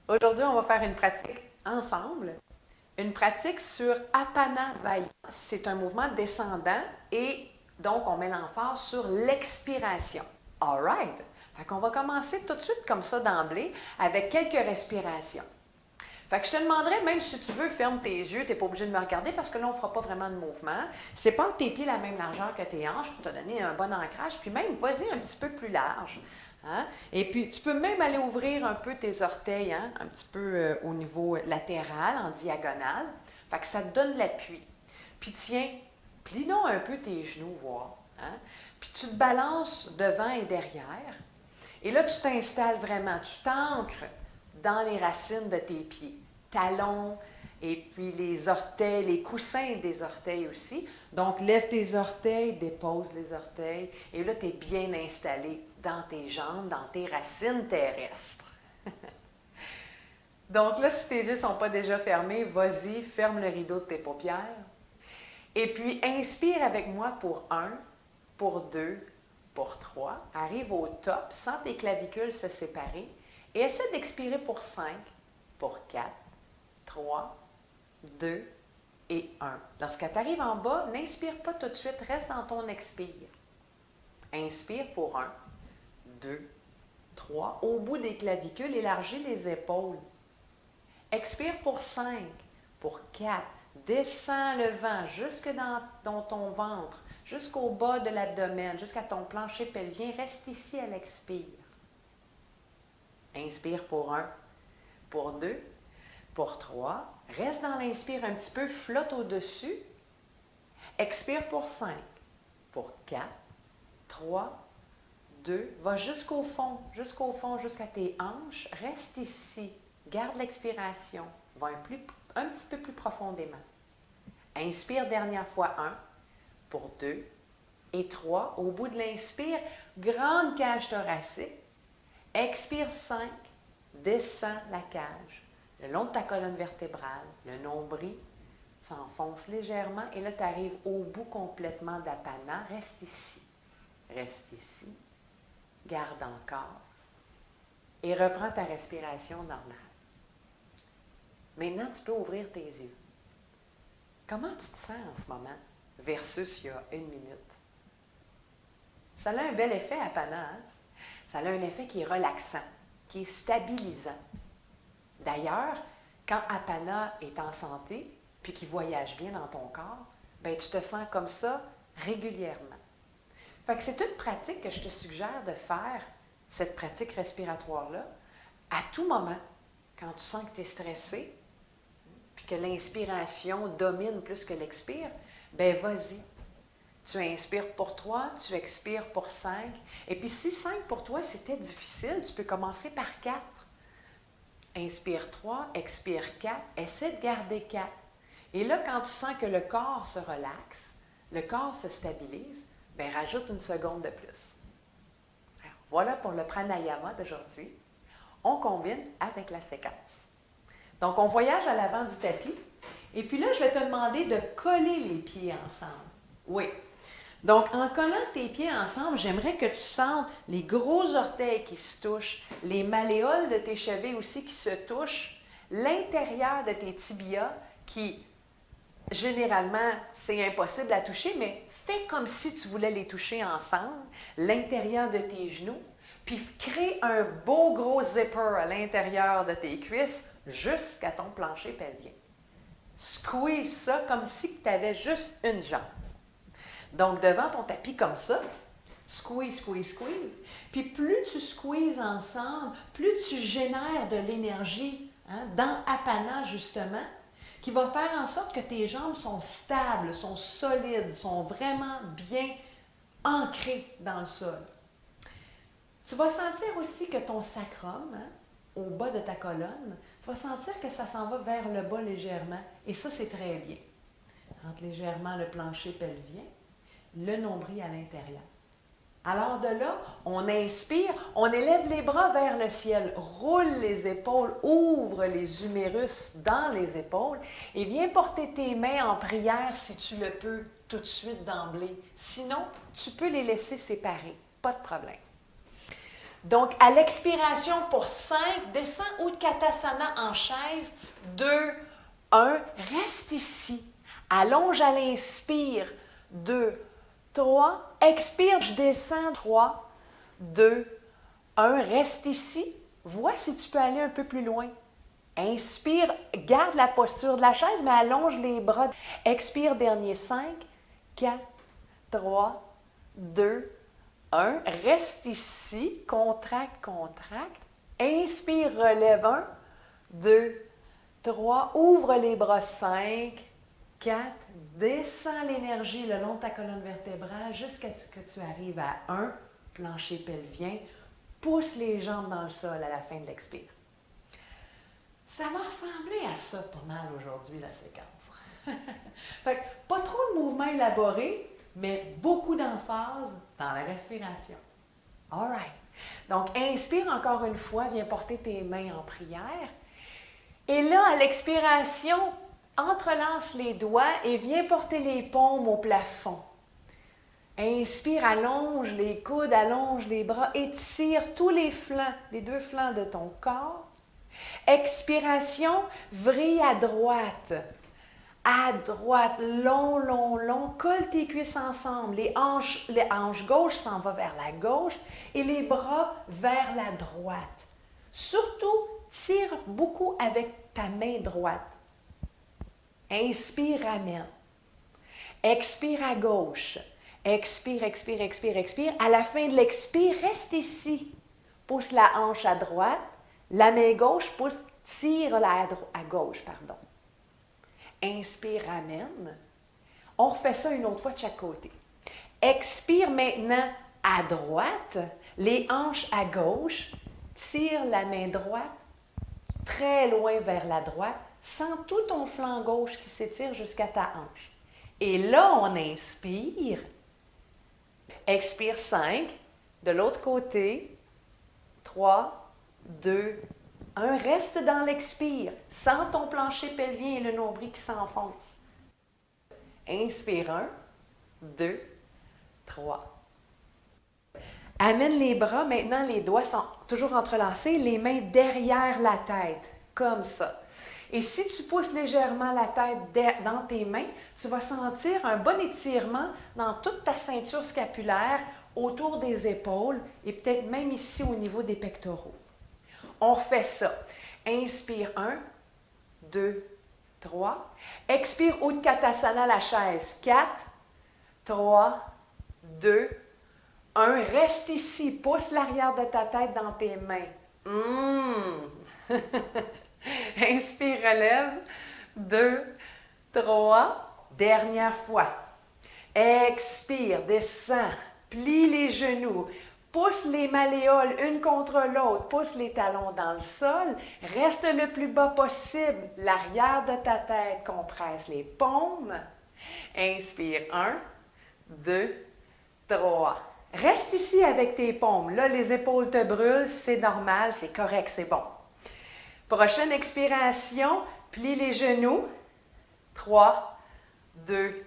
Aujourd'hui, on va faire une pratique ensemble. Une pratique sur Apana Vaya. C'est un mouvement descendant et donc on met l'emphase sur l'expiration. All right. Fait qu'on va commencer tout de suite comme ça d'emblée avec quelques respirations. Fait que je te demanderais, même si tu veux, ferme tes yeux, tu n'es pas obligé de me regarder parce que là, on ne fera pas vraiment de mouvement. Sépare tes pieds la même largeur que tes hanches pour te donner un bon ancrage, puis même, vas-y un petit peu plus large. Hein? Et puis, tu peux même aller ouvrir un peu tes orteils, hein? Un petit peu au niveau latéral, en diagonale. Fait que ça te donne l'appui. Puis tiens, plie donc un peu tes genoux, voir. Hein? Puis tu te balances devant et derrière. Et là, tu t'installes vraiment, tu t'ancres dans les racines de tes pieds, talons et puis les orteils, les coussins des orteils aussi. Donc, lève tes orteils, dépose les orteils et là, tu es bien installé dans tes jambes, dans tes racines terrestres. Donc là, si tes yeux ne sont pas déjà fermés, vas-y, ferme le rideau de tes paupières. Et puis, inspire avec moi pour 1, pour 2, pour 3. Arrive au top, sens tes clavicules se séparer. Et essaie d'expirer pour 5, pour 4, 3, 2 et 1. Lorsque tu arrives en bas, n'inspire pas tout de suite, reste dans ton expire. Inspire pour 1, 2, 3. Au bout des clavicules, élargis les épaules. Expire pour 5, pour 4. Descends le vent jusque dans ton ventre, jusqu'au bas de l'abdomen, jusqu'à ton plancher pelvien. Reste ici à l'expire. Inspire pour 1, pour 2, pour 3. Reste dans l'inspire un petit peu, flotte au-dessus. Expire pour 5, pour 4, 3, 2. Va jusqu'au fond, jusqu'à tes hanches. Reste ici. Garde l'expiration. Va un petit peu plus profondément. Inspire dernière fois 1, pour 2 et 3. Au bout de l'inspire, grande cage thoracique. Expire 5, descends la cage, le long de ta colonne vertébrale, le nombril s'enfonce légèrement et là tu arrives au bout complètement d'Apana. Reste ici, garde encore et reprends ta respiration normale. Maintenant, tu peux ouvrir tes yeux. Comment tu te sens en ce moment versus il y a 1 minute? Ça a un bel effet, Apana, hein? Ça a un effet qui est relaxant, qui est stabilisant. D'ailleurs, quand Apana est en santé, puis qu'il voyage bien dans ton corps, bien, tu te sens comme ça régulièrement. Fait que c'est une pratique que je te suggère de faire, cette pratique respiratoire-là, à tout moment, quand tu sens que tu es stressé, puis que l'inspiration domine plus que l'expire, bien, vas-y. Tu inspires pour 3, tu expires pour 5. Et puis si 5 pour toi, c'était difficile, tu peux commencer par 4. Inspire 3, expire 4, essaie de garder 4. Et là, quand tu sens que le corps se relaxe, le corps se stabilise, bien, rajoute une seconde de plus. Alors, voilà pour le pranayama d'aujourd'hui. On combine avec la séquence. Donc, on voyage à l'avant du tapis. Et puis là, je vais te demander de coller les pieds ensemble. Oui. Donc, en collant tes pieds ensemble, j'aimerais que tu sentes les gros orteils qui se touchent, les malléoles de tes chevilles aussi qui se touchent, l'intérieur de tes tibias qui, généralement, c'est impossible à toucher, mais fais comme si tu voulais les toucher ensemble, l'intérieur de tes genoux, puis crée un beau gros zipper à l'intérieur de tes cuisses jusqu'à ton plancher pelvien. Squeeze ça comme si tu avais juste une jambe. Donc, devant ton tapis comme ça, squeeze, squeeze, squeeze. Puis plus tu squeezes ensemble, plus tu génères de l'énergie dans Apana, justement, qui va faire en sorte que tes jambes sont stables, sont solides, sont vraiment bien ancrées dans le sol. Tu vas sentir aussi que ton sacrum, au bas de ta colonne, tu vas sentir que ça s'en va vers le bas légèrement. Et ça, c'est très bien. Rentre légèrement le plancher pelvien, le nombril à l'intérieur. Alors de là, on inspire, on élève les bras vers le ciel, roule les épaules, ouvre les humérus dans les épaules et viens porter tes mains en prière si tu le peux tout de suite d'emblée. Sinon, tu peux les laisser séparer, pas de problème. Donc, à l'expiration pour 5, descends Utkatasana en chaise. 2, 1, reste ici. Allonge à l'inspire. 2, 3, expire, je descends. 3, 2, 1, reste ici. Vois si tu peux aller un peu plus loin. Inspire, garde la posture de la chaise, mais allonge les bras. Expire, dernier 5, 4, 3, 2, 1. Reste ici, contracte, contracte. Inspire, relève 1, 2, 3. Ouvre les bras 5, 4. Descends l'énergie le long de ta colonne vertébrale jusqu'à ce que tu arrives à 1, plancher pelvien. Pousse les jambes dans le sol à la fin de l'expire. Ça va ressembler à ça pas mal aujourd'hui, la séquence. Fait que, pas trop de mouvements élaborés, mais beaucoup d'emphase dans la respiration. All right. Donc, inspire encore une fois, viens porter tes mains en prière. Et là, à l'expiration, entrelace les doigts et viens porter les paumes au plafond. Inspire, allonge les coudes, allonge les bras, étire tous les flancs, les 2 flancs de ton corps. Expiration, vrille à droite. À droite, long, long, long. Colle tes cuisses ensemble. Les hanches gauches s'en vont vers la gauche et les bras vers la droite. Surtout, tire beaucoup avec ta main droite. Inspire, ramène. Expire à gauche. Expire, expire, expire, expire. À la fin de l'expire, reste ici. Pousse la hanche à droite. La main gauche, pousse, tire-la à gauche, pardon. Inspire, ramène. On refait ça une autre fois de chaque côté. Expire maintenant à droite, les hanches à gauche. Tire la main droite très loin vers la droite. Sens tout ton flanc gauche qui s'étire jusqu'à ta hanche. Et là, on inspire. Expire 5. De l'autre côté. 3, 2, 1. Reste dans l'expire. Sens ton plancher pelvien et le nombril qui s'enfonce. Inspire 1, 2, 3. Amène les bras. Maintenant, les doigts sont toujours entrelacés. Les mains derrière la tête. Comme ça. Et si tu pousses légèrement la tête dans tes mains, tu vas sentir un bon étirement dans toute ta ceinture scapulaire, autour des épaules et peut-être même ici au niveau des pectoraux. On refait ça. Inspire 1, 2, 3. Expire Utkatasana la chaise. 4, 3, 2, 1. Reste ici. Pousse l'arrière de ta tête dans tes mains. Inspire, relève. 2, 3. Dernière fois. Expire, descends. Plie les genoux. Pousse les malléoles une contre l'autre. Pousse les talons dans le sol. Reste le plus bas possible. L'arrière de ta tête compresse les paumes. Inspire 1, 2, 3. Reste ici avec tes paumes. Là, les épaules te brûlent. C'est normal, c'est correct, c'est bon. Prochaine expiration. Plie les genoux. 3, 2,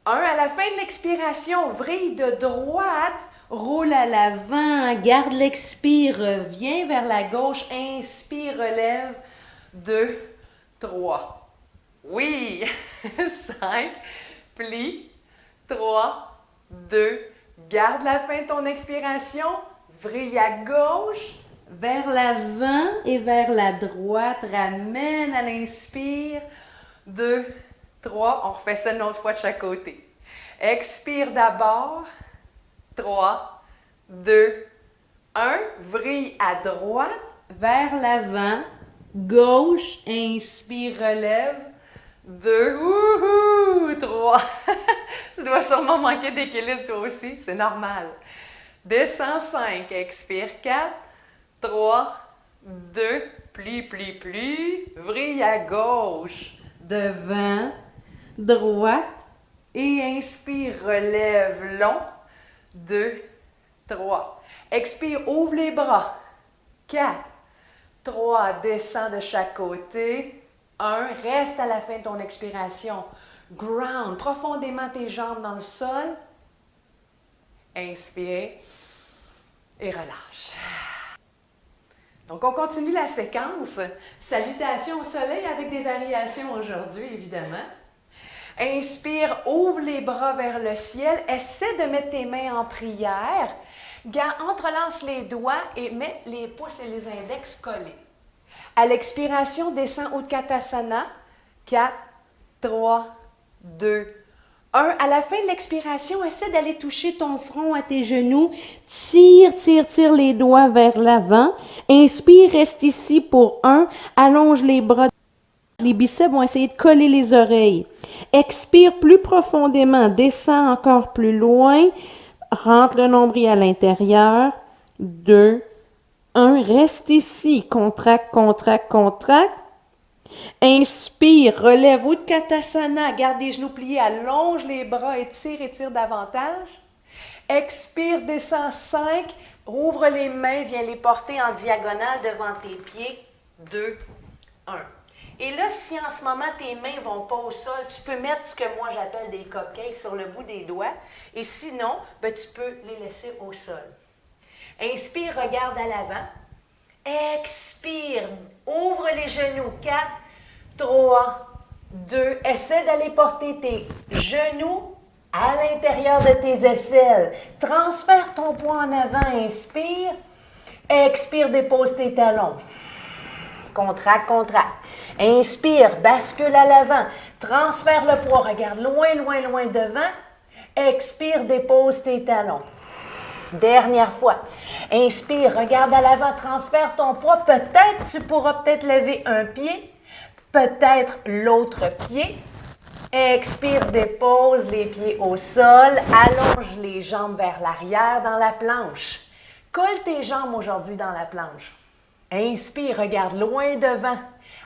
1. À la fin de l'expiration, vrille de droite, roule à l'avant, garde l'expire, viens vers la gauche, inspire, relève. 2, 3. Oui! 5, plie. 3, 2, garde la fin de ton expiration, vrille à gauche, vers l'avant et vers la droite, ramène à l'inspire. 2, 3, on refait ça une autre fois de chaque côté. Expire d'abord. 3, 2, 1. Vrille à droite, vers l'avant, gauche, inspire, relève. 2, 3. Tu dois sûrement manquer d'équilibre toi aussi, c'est normal. Descends 5, expire 4, 3, 2, plie, plie, plie. Vrille à gauche, devant, droite et inspire, relève long. 2, 3. Expire, ouvre les bras. 4, 3, descends de chaque côté. 1, reste à la fin de ton expiration. Ground profondément tes jambes dans le sol. Inspire. Et relâche. Donc, on continue la séquence. Salutations au soleil avec des variations aujourd'hui, évidemment. Inspire, ouvre les bras vers le ciel. Essaie de mettre tes mains en prière. Entrelace les doigts et mets les pouces et les index collés. À l'expiration, descends Utkatasana. 4, 3, 2, 1. À la fin de l'expiration, essaie d'aller toucher ton front à tes genoux. Tire les doigts vers l'avant. Inspire, reste ici pour 1. Allonge les bras. Les biceps vont essayer de coller les oreilles. Expire plus profondément. Descends encore plus loin. Rentre le nombril à l'intérieur. 2, 1. Reste ici. Contracte, contracte, contracte. Inspire, relève Utkatasana, garde les genoux pliés, allonge les bras, étire davantage. Expire, descend 5, ouvre les mains, viens les porter en diagonale devant tes pieds. 2, 1. Et là, si en ce moment tes mains ne vont pas au sol, tu peux mettre ce que moi j'appelle des cupcakes sur le bout des doigts. Et sinon, tu peux les laisser au sol. Inspire, regarde à l'avant. Expire, ouvre les genoux. 4, 3, 2, essaie d'aller porter tes genoux à l'intérieur de tes aisselles. Transfère ton poids en avant, inspire. Expire, dépose tes talons. Contracte, contracte. Inspire, bascule à l'avant. Transfère le poids, regarde loin, loin, loin devant. Expire, dépose tes talons. Dernière fois. Inspire, regarde à l'avant, transfère ton poids. Peut-être, tu pourras peut-être lever un pied, peut-être l'autre pied. Expire, dépose les pieds au sol. Allonge les jambes vers l'arrière dans la planche. Colle tes jambes aujourd'hui dans la planche. Inspire, regarde loin devant.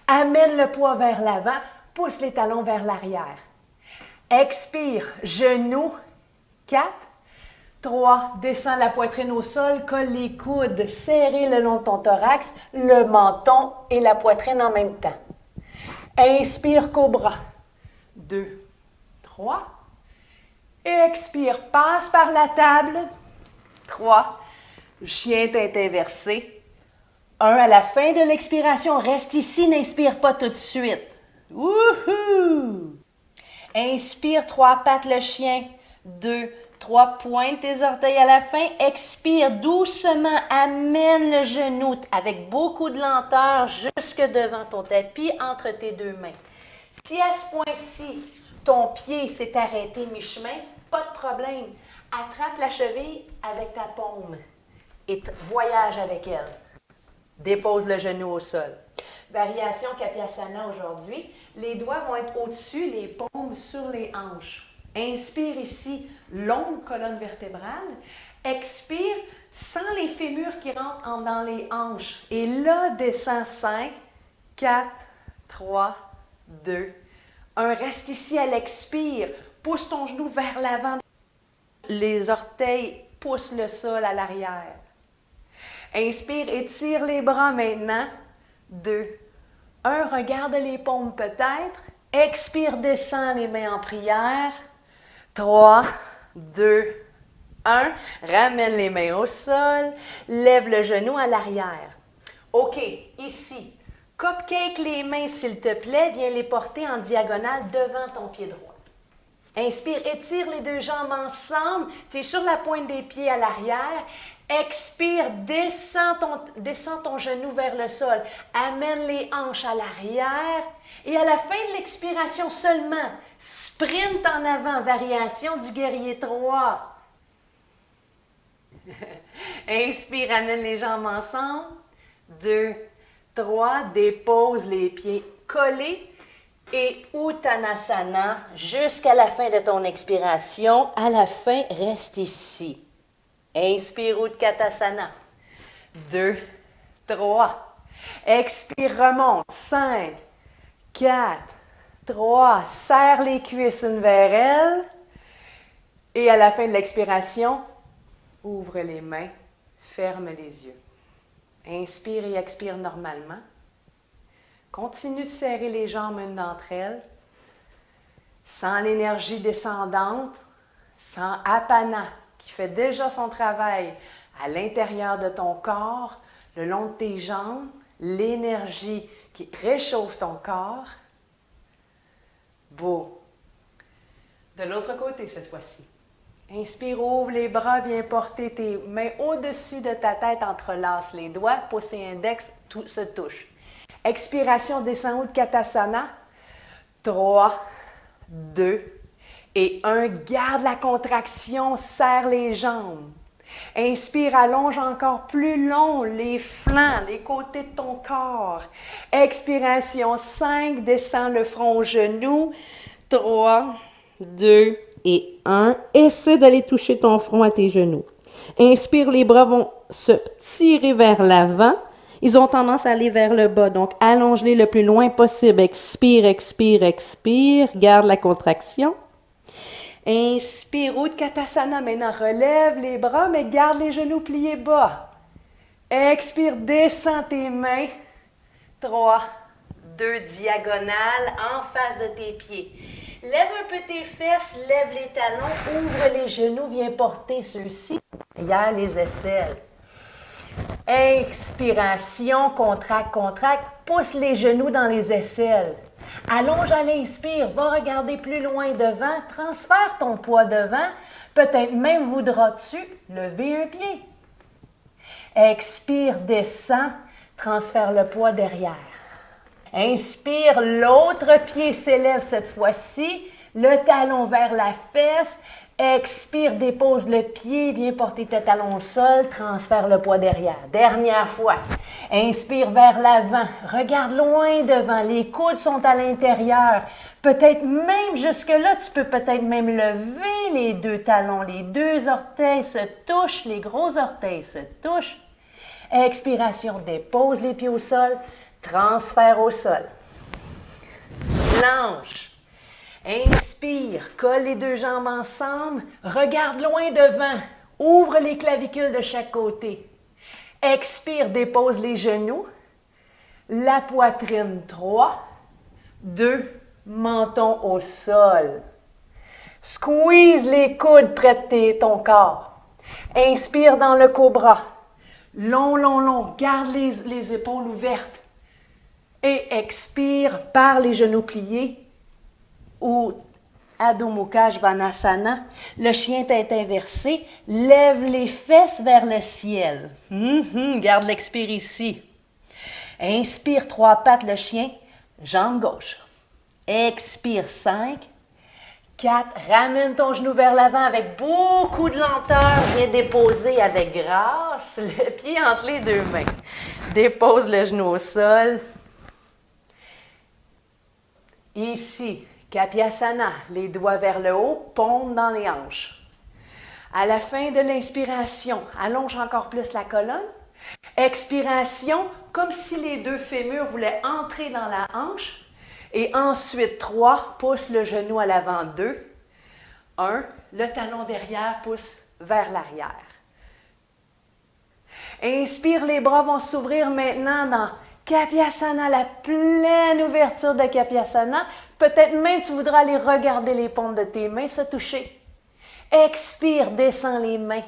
Amène le poids vers l'avant. Pousse les talons vers l'arrière. Expire, genoux. 4, 3, descends la poitrine au sol, colle les coudes serrés le long de ton thorax, le menton et la poitrine en même temps. Inspire, cobra. 2, 3. Expire, passe par la table. 3, chien tête inversée. 1, à la fin de l'expiration, reste ici, n'inspire pas tout de suite. Wouhou! Inspire, 3 pattes le chien. 2, 3, pointe tes orteils à la fin. Expire doucement, amène le genou avec beaucoup de lenteur jusque devant ton tapis entre tes deux mains. Si à ce point-ci, ton pied s'est arrêté mi-chemin, pas de problème. Attrape la cheville avec ta paume et voyage avec elle. Dépose le genou au sol. Variation Kapiasana aujourd'hui. Les doigts vont être au-dessus, les paumes sur les hanches. Inspire ici, longue colonne vertébrale. Expire, sens les fémurs qui rentrent dans les hanches. Et là, descends 5, 4, 3, 2, 1. Reste ici à l'expire. Pousse ton genou vers l'avant. Les orteils poussent le sol à l'arrière. Inspire, étire les bras maintenant. 2, 1. Regarde les paumes peut-être. Expire, descends les mains en prière. 3, 2, 1. Ramène les mains au sol. Lève le genou à l'arrière. OK, ici. Cupcake les mains, s'il te plaît. Viens les porter en diagonale devant ton pied droit. Inspire, étire les deux jambes ensemble. Tu es sur la pointe des pieds à l'arrière. Expire, descends ton genou vers le sol. Amène les hanches à l'arrière. Et à la fin de l'expiration seulement, sprint en avant, variation du guerrier 3. Inspire, amène les jambes ensemble. 2, 3, dépose les pieds collés. Et Uttanasana jusqu'à la fin de ton expiration. À la fin, reste ici. Inspire Utkatasana. 2, 3. Expire, remonte. 5, 4, 3. Serre les cuisses une vers elle. Et à la fin de l'expiration, ouvre les mains, ferme les yeux. Inspire et expire normalement. Continue de serrer les jambes une d'entre elles. Sens l'énergie descendante. Sens Apana qui fait déjà son travail à l'intérieur de ton corps, le long de tes jambes, l'énergie qui réchauffe ton corps. Beau. De l'autre côté cette fois-ci. Inspire, ouvre les bras, viens porter tes mains au-dessus de ta tête, entrelace les doigts, pouce et index, tout se touche. Expiration, descend Utkatasana. 3, 2 et 1. Garde la contraction, serre les jambes. Inspire, allonge encore plus long les flancs, les côtés de ton corps. Expiration, 5, descends le front au genou. 3, 2 et 1. Essaie d'aller toucher ton front à tes genoux. Inspire, les bras vont se tirer vers l'avant. Ils ont tendance à aller vers le bas, donc allonge-les le plus loin possible. Expire, expire, expire. Garde la contraction. Inspire, Utkatasana. Maintenant, relève les bras, mais garde les genoux pliés bas. Expire, descends tes mains. 3, 2, diagonale en face de tes pieds. Lève un peu tes fesses, lève les talons, ouvre les genoux, viens porter ceux-ci. Hier, les aisselles. Expiration, contracte, contracte, pousse les genoux dans les aisselles. Allonge à l'inspire, va regarder plus loin devant, transfère ton poids devant, peut-être même voudras-tu lever un pied. Expire, descend, transfère le poids derrière. Inspire, l'autre pied s'élève cette fois-ci, le talon vers la fesse. Expire, dépose le pied, viens porter tes talons au sol, transfère le poids derrière. Dernière fois. Inspire vers l'avant, regarde loin devant, les coudes sont à l'intérieur. Peut-être même jusque-là, tu peux peut-être même lever les deux talons, les deux orteils se touchent, les gros orteils se touchent. Expiration, dépose les pieds au sol, transfert au sol. Planche. Inspire, colle les deux jambes ensemble, regarde loin devant, ouvre les clavicules de chaque côté. Expire, dépose les genoux, la poitrine. 3, 2, menton au sol. Squeeze les coudes près de ton corps. Inspire dans le cobra. Long, long, long, garde les épaules ouvertes. Et expire par les genoux pliés. Ou Adho Mukha Svanasana, le chien tête inversée, lève les fesses vers le ciel. Garde l'expire ici. Inspire, 3 pattes le chien, jambe gauche. Expire, 5, 4, ramène ton genou vers l'avant avec beaucoup de lenteur, viens déposer avec grâce le pied entre les deux mains. Dépose le genou au sol. Ici. Kapiasana, les doigts vers le haut, paume dans les hanches. À la fin de l'inspiration, allonge encore plus la colonne. Expiration, comme si les deux fémurs voulaient entrer dans la hanche. Et ensuite, 3, pousse le genou à l'avant, 2. 1, le talon derrière pousse vers l'arrière. Inspire, les bras vont s'ouvrir maintenant dans Kapiasana, la pleine ouverture de Kapiasana. Peut-être même tu voudras aller regarder les paumes de tes mains, se toucher. Expire, descends les mains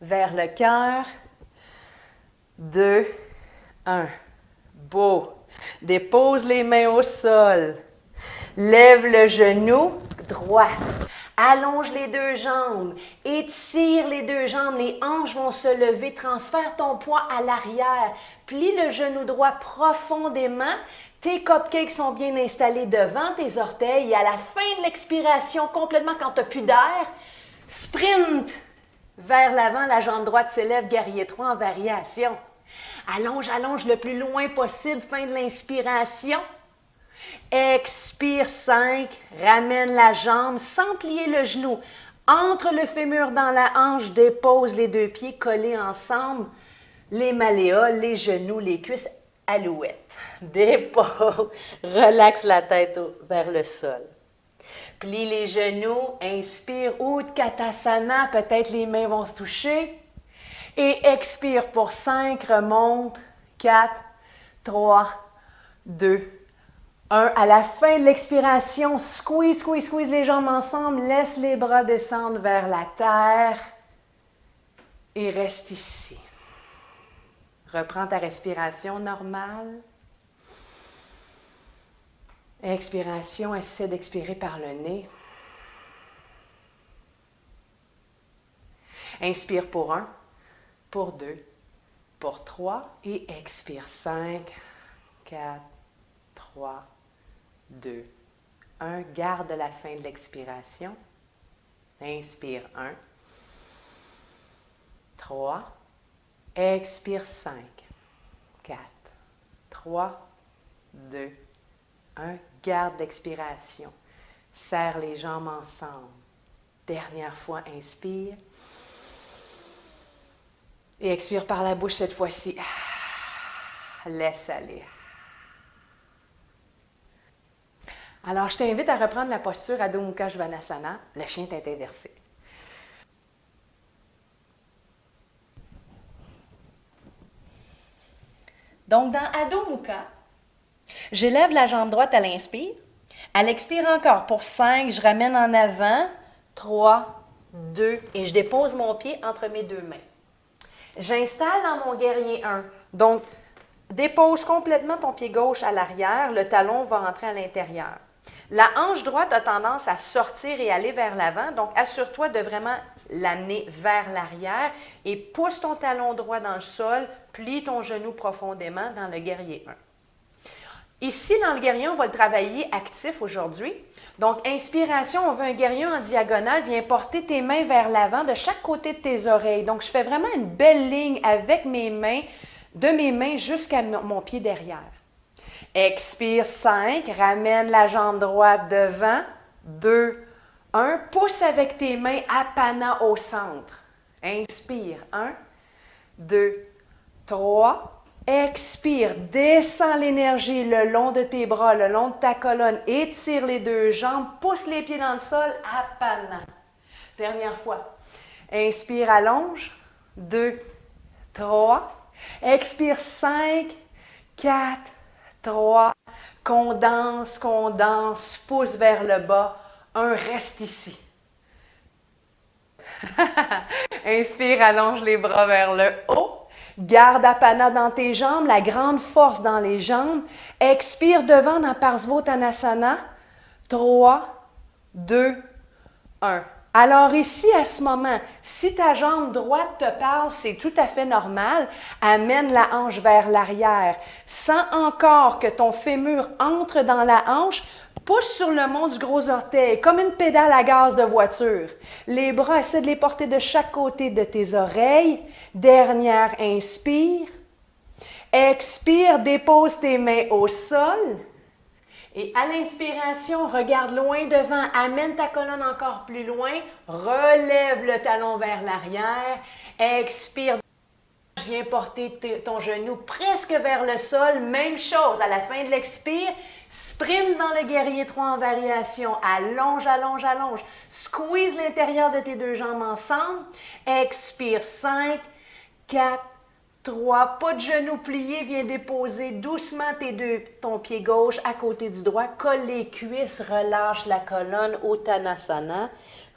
vers le cœur. 2, 1. Beau. Dépose les mains au sol. Lève le genou droit. Allonge les deux jambes. Étire les deux jambes. Les hanches vont se lever. Transfère ton poids à l'arrière. Plie le genou droit profondément. Tes cupcakes sont bien installés devant tes orteils. Et à la fin de l'expiration, complètement quand tu n'as plus d'air, sprint vers l'avant. La jambe droite s'élève, guerrier 3 en variation. Allonge, allonge le plus loin possible. Fin de l'inspiration. Expire, 5, ramène la jambe sans plier le genou. Entre le fémur dans la hanche, dépose les deux pieds collés ensemble. Les malléoles, les genoux, les cuisses, alouette. Dépose, relaxe la tête vers le sol. Plie les genoux, inspire, Utkatasana, peut-être les mains vont se toucher. Et expire pour 5, remonte, 4, 3, 2, 1. À la fin de l'expiration, squeeze, squeeze, squeeze les jambes ensemble. Laisse les bras descendre vers la terre. Et reste ici. Reprends ta respiration normale. Expiration, essaie d'expirer par le nez. Inspire pour 1, pour 2, pour 3 et expire 5, 4, 3, 2, 1. Garde la fin de l'expiration. Inspire 1, 3, expire 5, 4, 3, 2, 1. Garde l'expiration. Serre les jambes ensemble. Dernière fois, inspire. Et expire par la bouche cette fois-ci. Laisse aller. Alors, je t'invite à reprendre la posture Adho Mukha Svanasana, le chien tête inversée. Donc, dans Adho Mukha, j'élève la jambe droite à l'inspire. À l'expire encore. Pour 5, je ramène en avant. 3, 2, et je dépose mon pied entre mes deux mains. J'installe dans mon guerrier 1. Donc, dépose complètement ton pied gauche à l'arrière. Le talon va rentrer à l'intérieur. La hanche droite a tendance à sortir et aller vers l'avant. Donc, assure-toi de vraiment l'amener vers l'arrière et pousse ton talon droit dans le sol. Plie ton genou profondément dans le guerrier 1. Ici, dans le guerrier, on va le travailler actif aujourd'hui. Donc, inspiration, on veut un guerrier en diagonale. Viens porter tes mains vers l'avant de chaque côté de tes oreilles. Donc, je fais vraiment une belle ligne avec mes mains, de mes mains jusqu'à mon pied derrière. Expire 5, ramène la jambe droite devant. 2, 1. Pousse avec tes mains Apana au centre. Inspire. 1, 2, 3. Expire, descends l'énergie le long de tes bras, le long de ta colonne, étire les deux jambes, pousse les pieds dans le sol, Apana. Dernière fois. Inspire, allonge. 2, 3. Expire, 5, 4, 3. Condense, pousse vers le bas. 1, reste ici. Inspire, allonge les bras vers le haut. Garde Apana dans tes jambes, la grande force dans les jambes. Expire devant dans Parsvottanasana. 3, 2, 1. Alors ici, à ce moment, si ta jambe droite te parle, c'est tout à fait normal. Amène la hanche vers l'arrière. Sens encore que ton fémur entre dans la hanche. Pousse sur le mont du gros orteil, comme une pédale à gaz de voiture. Les bras, essaie de les porter de chaque côté de tes oreilles. Dernière, inspire. Expire, dépose tes mains au sol. Et à l'inspiration, regarde loin devant, amène ta colonne encore plus loin. Relève le talon vers l'arrière. Expire. Viens porter ton genou presque vers le sol. Même chose, à la fin de l'expire, sprint dans le guerrier 3 en variation. Allonge, allonge, allonge. Squeeze l'intérieur de tes deux jambes ensemble. Expire, 5, 4, 3. Pas de genou plié, viens déposer doucement ton pied gauche à côté du droit. Colle les cuisses, relâche la colonne, Uttanasana.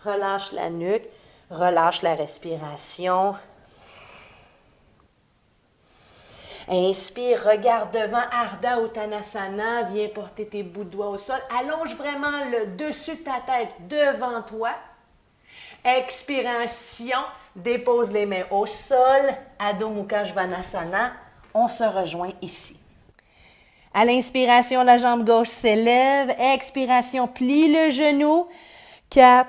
Relâche la nuque, relâche la respiration. Inspire, regarde devant, Ardha Uttanasana, viens porter tes bouts de doigts au sol. Allonge vraiment le dessus de ta tête devant toi. Expiration, dépose les mains au sol, Adho Mukha Svanasana. On se rejoint ici. À l'inspiration, la jambe gauche s'élève. Expiration, plie le genou. 4,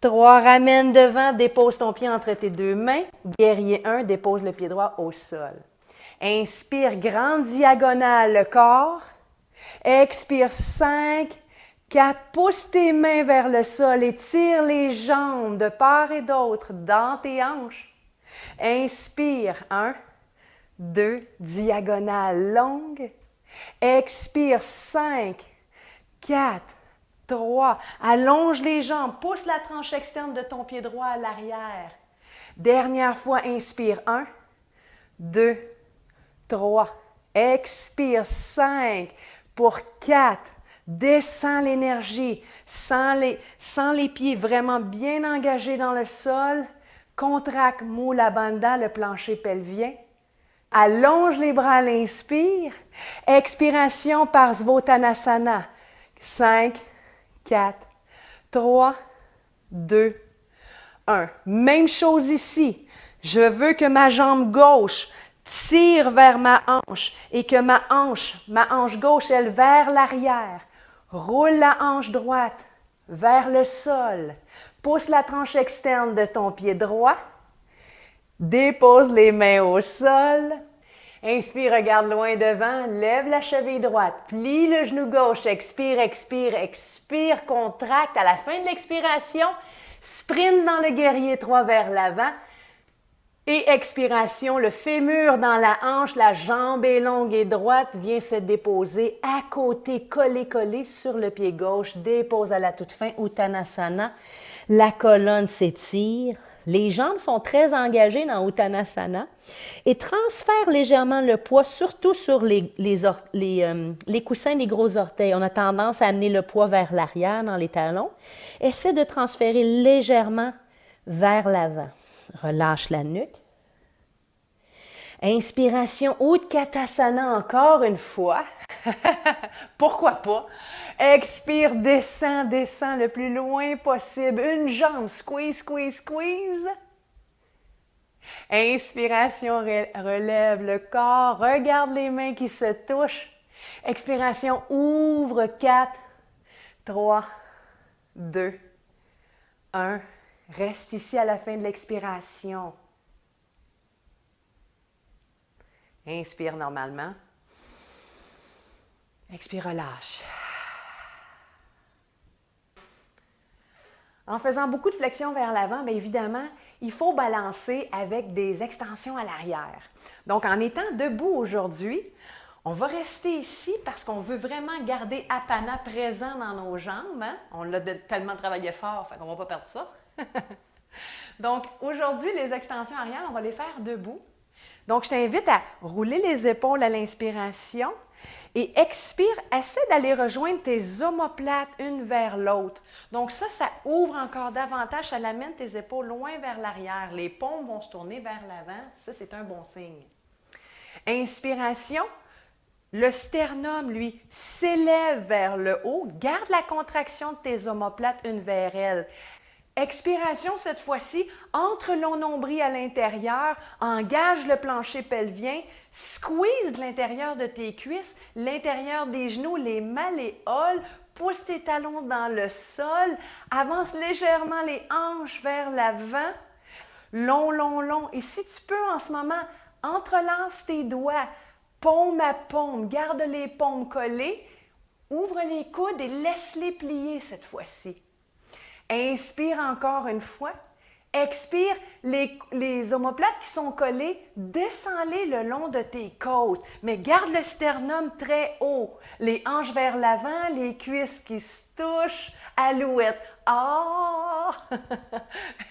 3, ramène devant, dépose ton pied entre tes deux mains. Guerrier 1, dépose le pied droit au sol. Inspire, grande diagonale, le corps. Expire, 5, 4. Pousse tes mains vers le sol et tire les jambes de part et d'autre dans tes hanches. Inspire, 1, 2, diagonale longue. Expire, 5, 4, 3. Allonge les jambes, pousse la tranche externe de ton pied droit à l'arrière. Dernière fois, inspire, 1, 2, 3. Expire, 5 pour 4. Descends l'énergie. Sens les pieds vraiment bien engagés dans le sol. Contracte, Mula Bandha, le plancher pelvien. Allonge les bras à l'inspire. Expiration par Svottanasana. 5, 4, 3, 2, 1. Même chose ici. Je veux que ma jambe gauche tire vers ma hanche et que ma hanche gauche, elle vers l'arrière. Roule la hanche droite vers le sol. Pousse la tranche externe de ton pied droit. Dépose les mains au sol. Inspire, regarde loin devant. Lève la cheville droite. Plie le genou gauche. Expire, expire, expire. Contracte. À la fin de l'expiration, sprint dans le guerrier 3 vers l'avant. Et expiration, le fémur dans la hanche, la jambe est longue et droite, vient se déposer à côté, collé sur le pied gauche. Dépose à la toute fin, Uttanasana. La colonne s'étire. Les jambes sont très engagées dans Uttanasana et transfère légèrement le poids, surtout sur les coussins des gros orteils. On a tendance à amener le poids vers l'arrière dans les talons. Essaie de transférer légèrement vers l'avant. Relâche la nuque. Inspiration, Utkatasana encore une fois. Pourquoi pas? Expire, descends le plus loin possible. Une jambe, squeeze, squeeze, squeeze. Inspiration, relève le corps. Regarde les mains qui se touchent. Expiration, ouvre. 4, 3, 2, 1. Reste ici à la fin de l'expiration. Inspire normalement. Expire, relâche. En faisant beaucoup de flexion vers l'avant, bien évidemment, il faut balancer avec des extensions à l'arrière. Donc, en étant debout aujourd'hui, on va rester ici parce qu'on veut vraiment garder Apana présent dans nos jambes. Hein? On l'a tellement travaillé fort, fait qu'on ne va pas perdre ça. Donc, aujourd'hui, les extensions arrière, on va les faire debout. Donc, je t'invite à rouler les épaules à l'inspiration et expire, essaie d'aller rejoindre tes omoplates une vers l'autre. Donc, ça ouvre encore davantage, ça l'amène tes épaules loin vers l'arrière. Les paumes vont se tourner vers l'avant, ça, c'est un bon signe. Inspiration, le sternum, lui, s'élève vers le haut, garde la contraction de tes omoplates une vers elle. Expiration, cette fois-ci, entre l'on nombril à l'intérieur, engage le plancher pelvien, squeeze l'intérieur de tes cuisses, l'intérieur des genoux, les malléoles, pousse tes talons dans le sol, avance légèrement les hanches vers l'avant, long, long, long. Et si tu peux en ce moment, entrelace tes doigts, paume à paume, garde les paumes collées, ouvre les coudes et laisse-les plier cette fois-ci. Inspire encore une fois. Expire, les omoplates qui sont collées, descends-les le long de tes côtes, mais garde le sternum très haut. Les hanches vers l'avant, les cuisses qui se touchent, alouette. Ah!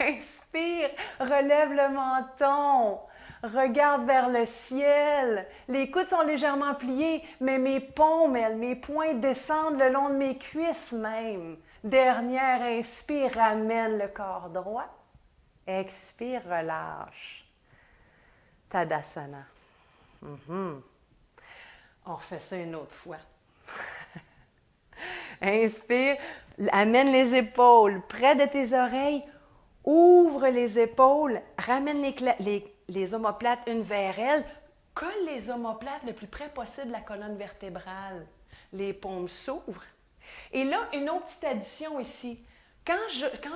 Inspire, relève le menton. Regarde vers le ciel. Les coudes sont légèrement pliés, mais mes paumes, mes poings descendent le long de mes cuisses même. Dernière inspire, ramène le corps droit. Expire, relâche. Tadasana. On refait ça une autre fois. Inspire, amène les épaules près de tes oreilles. Ouvre les épaules, ramène les omoplates une vers elle. Colle les omoplates le plus près possible de la colonne vertébrale. Les paumes s'ouvrent. Et là, une autre petite addition ici. Quand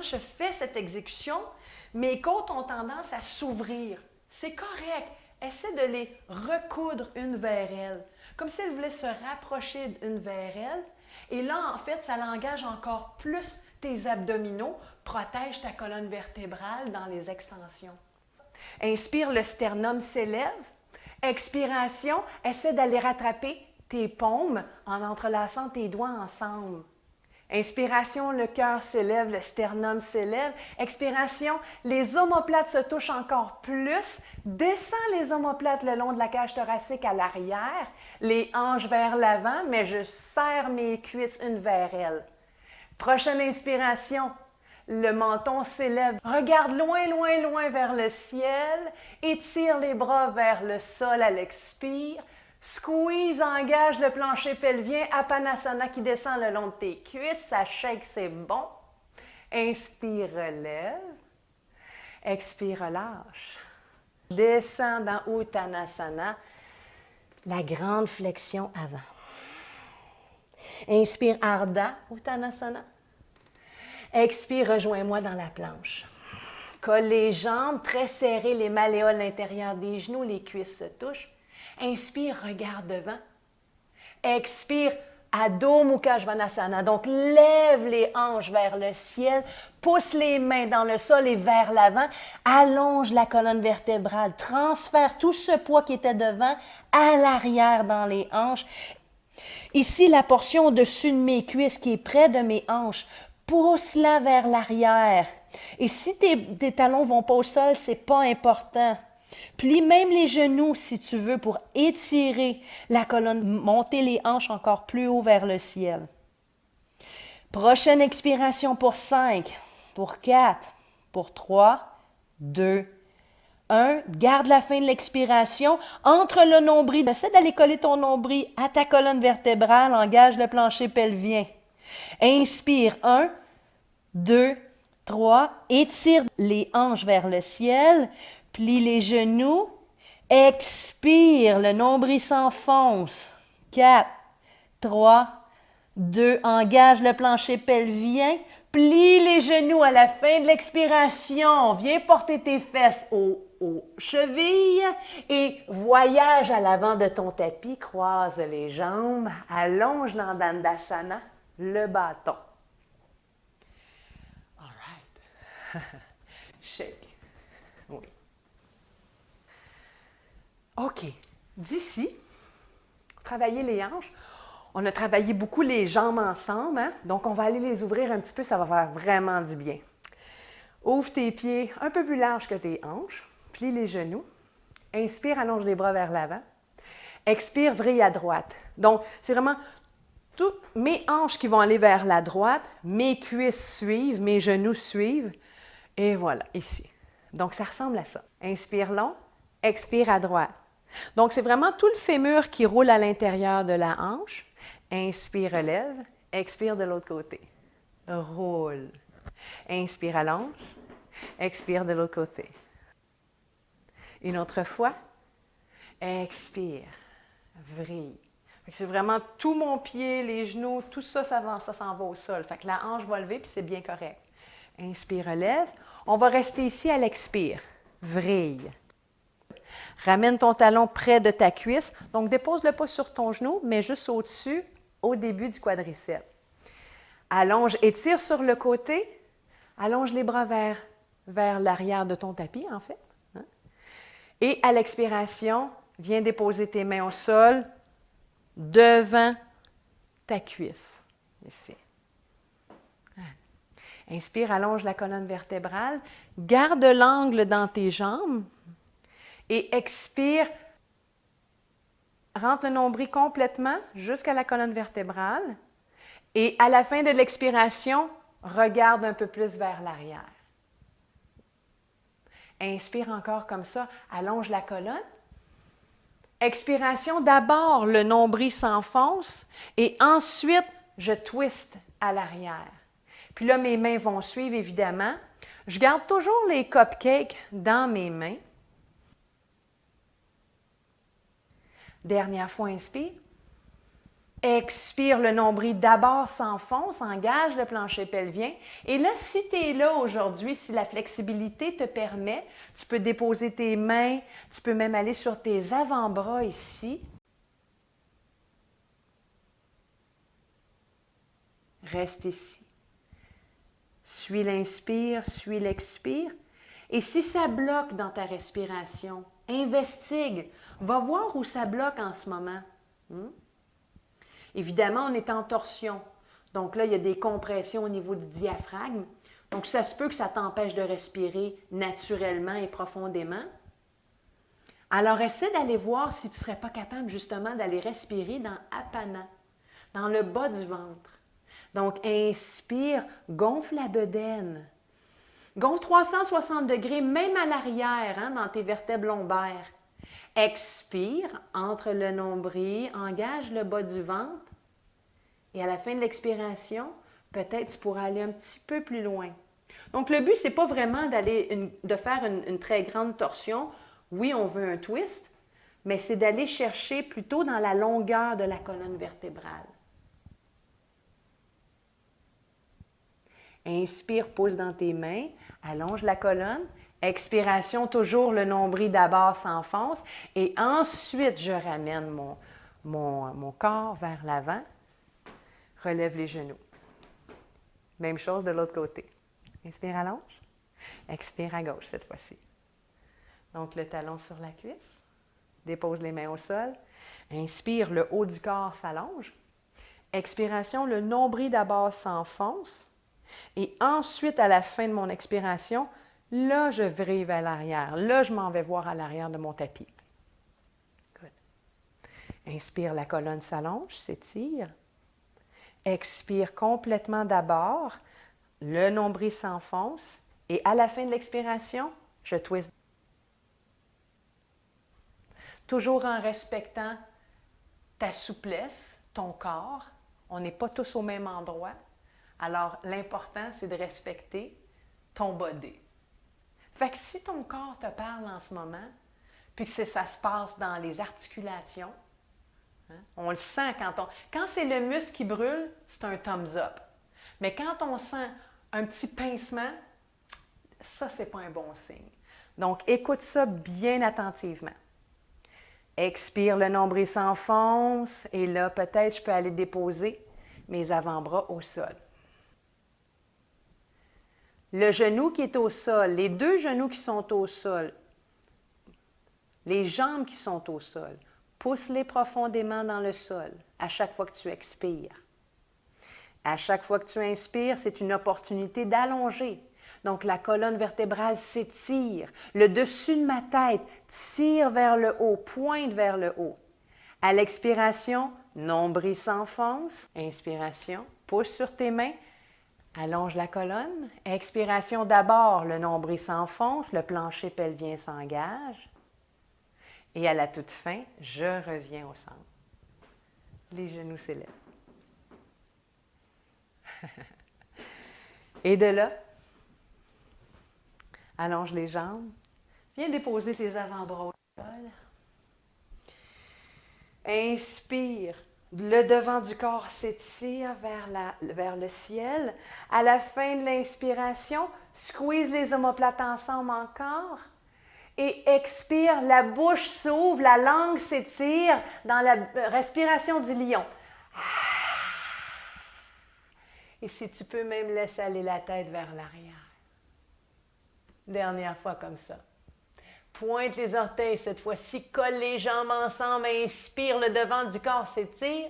je fais cette exécution, mes côtes ont tendance à s'ouvrir. C'est correct. Essaie de les recoudre une vers elle. Comme si elles voulaient se rapprocher d'une vers elle. Et là, en fait, ça l'engage encore plus tes abdominaux. Protège ta colonne vertébrale dans les extensions. Inspire, le sternum s'élève. Expiration, essaie d'aller rattraper tes paumes en entrelaçant tes doigts ensemble. Inspiration, le cœur s'élève, le sternum s'élève. Expiration, les omoplates se touchent encore plus. Descends les omoplates le long de la cage thoracique à l'arrière, les hanches vers l'avant, mais je serre mes cuisses une vers elles. Prochaine inspiration, Le menton s'élève. Regarde loin, loin, loin vers le ciel. Étire les bras vers le sol à l'expire. Squeeze, engage le plancher pelvien. Apanasana qui descend le long de tes cuisses. Ça shake, c'est bon. Inspire, relève. Expire, relâche. Descends dans Uttanasana. La grande flexion avant. Inspire, Ardha Uttanasana. Expire, rejoins-moi dans la planche. Colle les jambes, très serrées, les malléoles à l'intérieur des genoux, les cuisses se touchent. Inspire, regarde devant. Expire, Adho Mukha Svanasana. Donc, lève les hanches vers le ciel, pousse les mains dans le sol et vers l'avant, allonge la colonne vertébrale, transfère tout ce poids qui était devant à l'arrière dans les hanches. Ici, la portion au-dessus de mes cuisses qui est près de mes hanches, pousse-la vers l'arrière. Et si tes talons ne vont pas au sol, ce n'est pas important. Plie même les genoux si tu veux pour étirer la colonne, monter les hanches encore plus haut vers le ciel. Prochaine expiration pour 5, pour 4, pour 3, 2, 1. Garde la fin de l'expiration. Entre le nombril, essaie d'aller coller ton nombril à ta colonne vertébrale, engage le plancher pelvien. Inspire, 1, 2, 3, étire les hanches vers le ciel, plie les genoux, expire, le nombril s'enfonce. 4, 3, 2, engage le plancher pelvien, plie les genoux à la fin de l'expiration. Viens porter tes fesses aux chevilles et voyage à l'avant de ton tapis, croise les jambes, allonge dans Dandasana, le bâton. All right. Shake. Oui. OK. D'ici, travailler les hanches. On a travaillé beaucoup les jambes ensemble, hein? Donc on va aller les ouvrir un petit peu, ça va faire vraiment du bien. Ouvre tes pieds un peu plus larges que tes hanches, plie les genoux, inspire, allonge les bras vers l'avant, expire, vrille à droite. Donc c'est vraiment toutes mes hanches qui vont aller vers la droite, mes cuisses suivent, mes genoux suivent, et voilà, ici. Donc ça ressemble à ça. Inspire long, expire à droite. Donc c'est vraiment tout le fémur qui roule à l'intérieur de la hanche. Inspire, relève. Expire de l'autre côté. Roule. Inspire, allonge. Expire de l'autre côté. Une autre fois. Expire. Vrille. C'est vraiment tout mon pied, les genoux, tout ça, ça s'en va au sol. Fait que la hanche va lever, puis c'est bien correct. Inspire, relève. On va rester ici à l'expire. Vrille. Ramène ton talon près de ta cuisse. Donc, dépose-le pas sur ton genou, mais juste au-dessus, au début du quadriceps. Allonge, étire sur le côté. Allonge les bras vers l'arrière de ton tapis, en fait. Hein? Et à l'expiration, viens déposer tes mains au sol devant ta cuisse. Ici. Inspire, allonge la colonne vertébrale. Garde l'angle dans tes jambes. Et expire, rentre le nombril complètement jusqu'à la colonne vertébrale. Et à la fin de l'expiration, regarde un peu plus vers l'arrière. Inspire encore comme ça, allonge la colonne. Expiration, d'abord le nombril s'enfonce et ensuite je twiste à l'arrière. Puis là, mes mains vont suivre évidemment. Je garde toujours les cupcakes dans mes mains. Dernière fois, inspire. Expire, le nombril d'abord s'enfonce, engage le plancher pelvien. Et là, si tu es là aujourd'hui, si la flexibilité te permet, tu peux déposer tes mains, tu peux même aller sur tes avant-bras ici. Reste ici. Suis l'inspire, suis l'expire. Et si ça bloque dans ta respiration, investigue. Va voir où ça bloque en ce moment. Évidemment, on est en torsion. Donc là, il y a des compressions au niveau du diaphragme. Donc, ça se peut que ça t'empêche de respirer naturellement et profondément. Alors, essaie d'aller voir si tu ne serais pas capable justement d'aller respirer dans Apana, dans le bas du ventre. Donc, inspire, gonfle la bedaine. Gonfle 360 degrés, même à l'arrière, hein, dans tes vertèbres lombaires. Expire, entre le nombril, engage le bas du ventre. Et à la fin de l'expiration, peut-être tu pourras aller un petit peu plus loin. Donc, le but, ce n'est pas vraiment de faire une très grande torsion. Oui, on veut un twist, mais c'est d'aller chercher plutôt dans la longueur de la colonne vertébrale. Inspire, pousse dans tes mains, allonge la colonne. Expiration, toujours le nombril d'abord s'enfonce. Et ensuite, je ramène mon corps vers l'avant. Relève les genoux. Même chose de l'autre côté. Inspire, allonge. Expire à gauche cette fois-ci. Donc, le talon sur la cuisse. Dépose les mains au sol. Inspire, le haut du corps s'allonge. Expiration, le nombril d'abord s'enfonce. Et ensuite, à la fin de mon expiration, là, je vrille vers l'arrière. Là, je m'en vais voir à l'arrière de mon tapis. Good. Inspire, la colonne s'allonge, s'étire. Expire complètement d'abord. Le nombril s'enfonce. Et à la fin de l'expiration, je twist. Toujours en respectant ta souplesse, ton corps. On n'est pas tous au même endroit. Alors, l'important, c'est de respecter ton body. Fait que si ton corps te parle en ce moment, puis que ça se passe dans les articulations, hein, on le sent quand c'est le muscle qui brûle, c'est un thumbs up. Mais quand on sent un petit pincement, ça, c'est pas un bon signe. Donc, écoute ça bien attentivement. Expire, le nombril s'enfonce, et là, peut-être, je peux aller déposer mes avant-bras au sol. Le genou qui est au sol, les deux genoux qui sont au sol, les jambes qui sont au sol, pousse-les profondément dans le sol à chaque fois que tu expires. À chaque fois que tu inspires, c'est une opportunité d'allonger. Donc, la colonne vertébrale s'étire. Le dessus de ma tête tire vers le haut, pointe vers le haut. À l'expiration, nombril s'enfonce. Inspiration, pousse sur tes mains. Allonge la colonne. Expiration d'abord, le nombril s'enfonce, le plancher pelvien s'engage. Et à la toute fin, je reviens au centre. Les genoux s'élèvent. Et de là, allonge les jambes. Viens déposer tes avant-bras au sol. Inspire. Le devant du corps s'étire vers le ciel. À la fin de l'inspiration, squeeze les omoplates ensemble encore. Et expire, la bouche s'ouvre, la langue s'étire dans la respiration du lion. Et si tu peux même laisser aller la tête vers l'arrière. Dernière fois comme ça. Pointe les orteils cette fois-ci, colle les jambes ensemble, inspire, le devant du corps s'étire.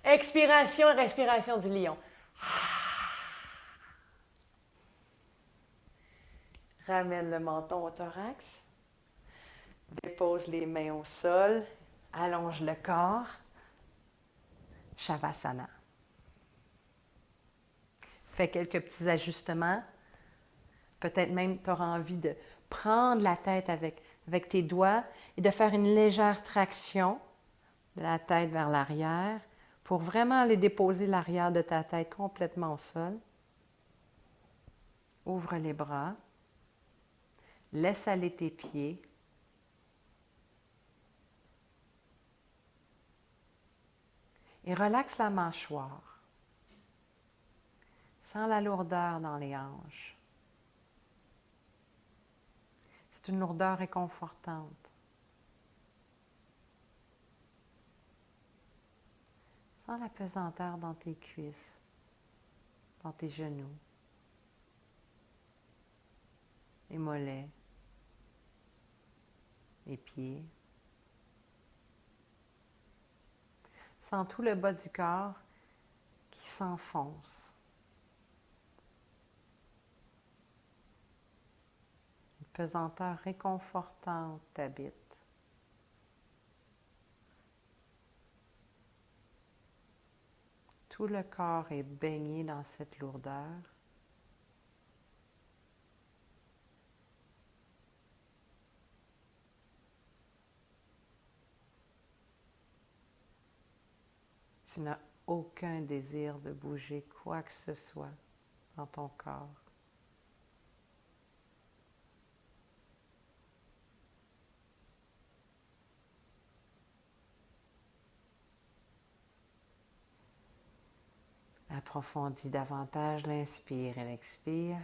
Expiration, respiration du lion. Ramène le menton au thorax. Dépose les mains au sol. Allonge le corps. Shavasana. Fais quelques petits ajustements. Peut-être même tu auras envie de prendre la tête avec tes doigts et de faire une légère traction de la tête vers l'arrière pour vraiment aller déposer l'arrière de ta tête complètement au sol. Ouvre les bras. Laisse aller tes pieds. Et relaxe la mâchoire. Sens la lourdeur dans les hanches. C'est une lourdeur réconfortante. Sens la pesanteur dans tes cuisses, dans tes genoux, les mollets, les pieds. Sens tout le bas du corps qui s'enfonce. Une pesanteur réconfortante t'habite. Tout le corps est baigné dans cette lourdeur. Tu n'as aucun désir de bouger quoi que ce soit dans ton corps. Approfondis davantage l'inspire et l'expire.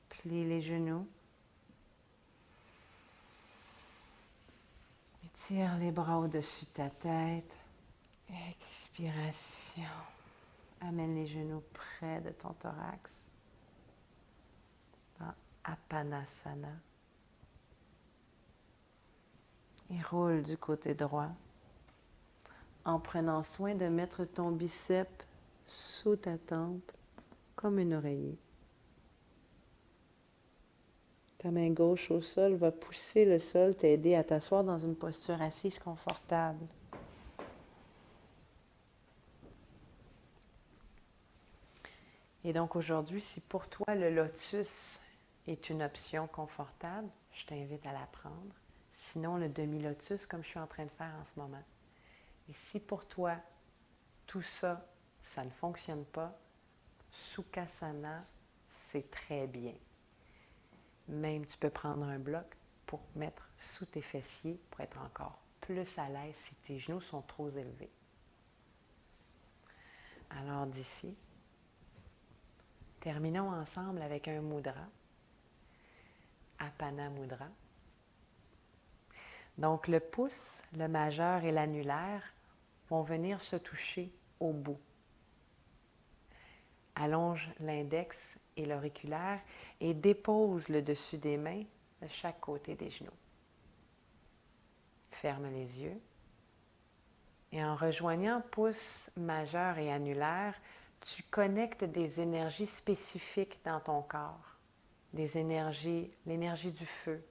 Plie les genoux. Étire les bras au-dessus de ta tête. Expiration. Amène les genoux près de ton thorax. Dans Apanasana. Et roule du côté droit. En prenant soin de mettre ton biceps sous ta tempe comme une oreiller. Ta main gauche au sol va pousser le sol, t'aider à t'asseoir dans une posture assise confortable. Et donc aujourd'hui, si pour toi le lotus est une option confortable, je t'invite à la prendre. Sinon, le demi-lotus, comme je suis en train de faire en ce moment. Et si pour toi, tout ça, ça ne fonctionne pas, Sukhasana, c'est très bien. Même, tu peux prendre un bloc pour mettre sous tes fessiers pour être encore plus à l'aise si tes genoux sont trop élevés. Alors d'ici, terminons ensemble avec un mudra, Apana Mudra. Donc le pouce, le majeur et l'annulaire vont venir se toucher au bout. Allonge l'index et l'auriculaire et dépose le dessus des mains de chaque côté des genoux. Ferme les yeux et en rejoignant pouce majeur et annulaire, tu connectes des énergies spécifiques dans ton corps, des énergies, l'énergie du feu,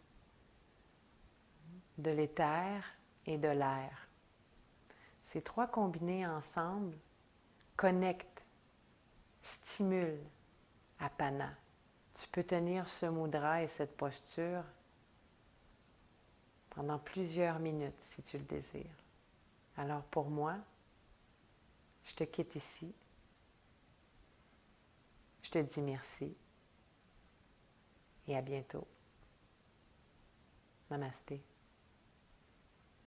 de l'éther et de l'air. Ces trois combinés ensemble connectent, stimulent Apana. Tu peux tenir ce mudra et cette posture pendant plusieurs minutes si tu le désires. Alors pour moi, je te quitte ici. Je te dis merci et à bientôt. Namasté.